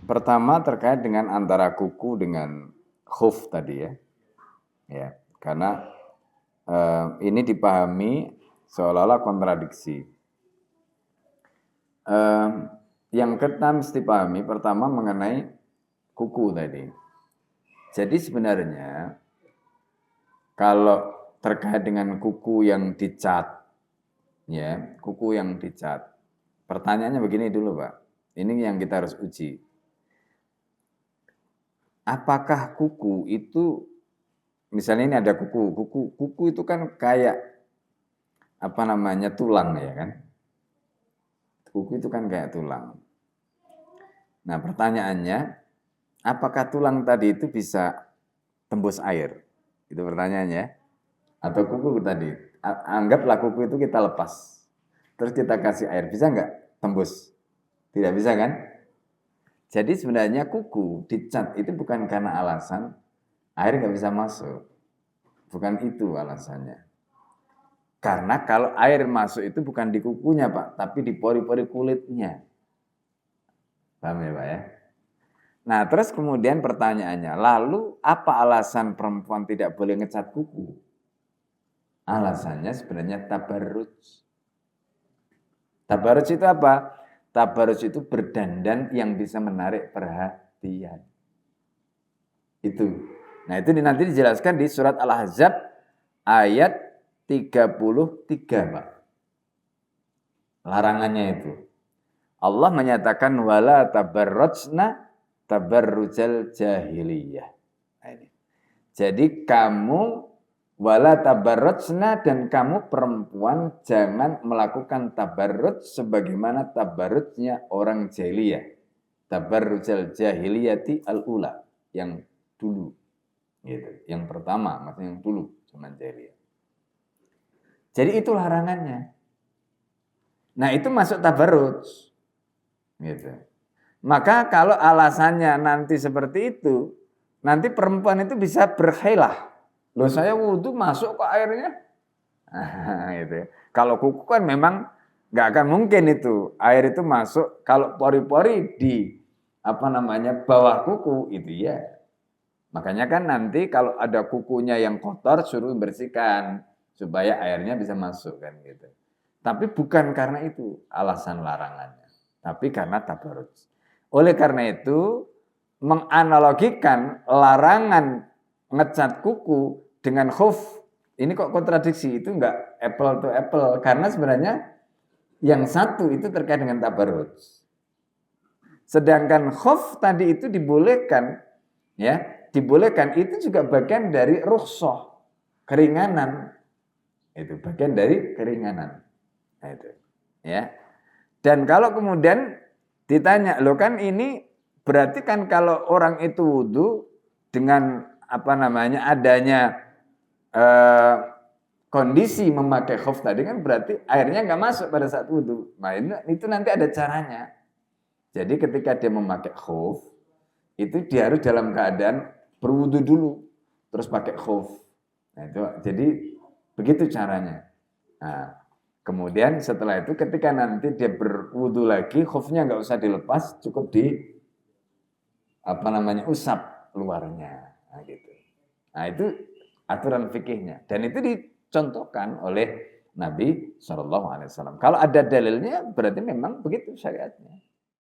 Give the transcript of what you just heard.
Pertama terkait dengan antara kuku dengan khuf tadi ya. Ya, karena ini dipahami seolah-olah kontradiksi. Yang kita mesti pahami pertama mengenai kuku tadi. Jadi sebenarnya kalau terkait dengan kuku yang dicat, ya, kuku yang dicat. Pertanyaannya begini dulu, Pak. Ini yang kita harus uji. Apakah kuku itu, misalnya ini ada kuku itu kan kayak apa namanya tulang ya kan? Kuku itu kan kayak tulang. Nah pertanyaannya, apakah tulang tadi itu bisa tembus air? Itu pertanyaannya. Atau kuku tadi, anggaplah kuku itu kita lepas, terus kita kasih air, bisa nggak tembus? Tidak bisa kan? Jadi sebenarnya kuku dicat itu bukan karena alasan air nggak bisa masuk. Bukan itu alasannya. Karena kalau air masuk itu bukan di kukunya Pak, tapi di pori-pori kulitnya. Paham ya Pak ya? Nah terus kemudian pertanyaannya, lalu apa alasan perempuan tidak boleh ngecat kuku? Alasannya sebenarnya tabarruj. Tabarruj itu apa? Tabarruj itu berdandan yang bisa menarik perhatian. Itu. Nah itu nanti dijelaskan di surat Al-Ahzab ayat 33 Pak. Larangannya itu. Allah menyatakan wala tabarrujna tabarrujal jahiliyah. Nah, ini. Jadi kamu wala tabarrujna dan kamu perempuan jangan melakukan tabarruj sebagaimana tabarrujnya orang jahiliyah. Tabarrujal jahiliyati al-ula yang dulu. Gitu. Yang pertama, maksudnya yang dulu zaman jahiliyah. Jadi itu larangannya. Nah itu masuk tabarruj. Gitu. Maka kalau alasannya nanti seperti itu, nanti perempuan itu bisa berkhilah. Loh saya wudhu masuk kok airnya? Gitu. Kalau kuku kan memang nggak akan mungkin itu. Air itu masuk kalau pori-pori di bawah kuku itu ya. Makanya kan nanti kalau ada kukunya yang kotor suruh bersihkan supaya airnya bisa masuk kan gitu. Tapi bukan karena itu alasan larangannya, tapi karena tabarruj. Oleh karena itu menganalogikan larangan ngecat kuku dengan khuf, ini kok kontradiksi, itu enggak apple to apple karena sebenarnya yang satu itu terkait dengan tabarruj. Sedangkan khuf tadi itu dibolehkan ya, dibolehkan itu juga bagian dari rukhsah, keringanan. Itu bagian dari keringanan. Nah, itu. Ya. Dan kalau kemudian ditanya, lo kan ini berarti kan kalau orang itu wudhu dengan adanya kondisi memakai khuf tadi kan berarti airnya nggak masuk pada saat wudhu. Nah itu nanti ada caranya. Jadi ketika dia memakai khuf, itu dia harus dalam keadaan berwudhu dulu, terus pakai khuf. Nah itu, jadi begitu caranya. Nah, kemudian setelah itu ketika nanti dia berwudu lagi, khufnya nggak usah dilepas, cukup usap luarnya. Nah, gitu. Nah itu aturan fikihnya dan itu dicontohkan oleh Nabi SAW. Kalau ada dalilnya berarti memang begitu syariatnya.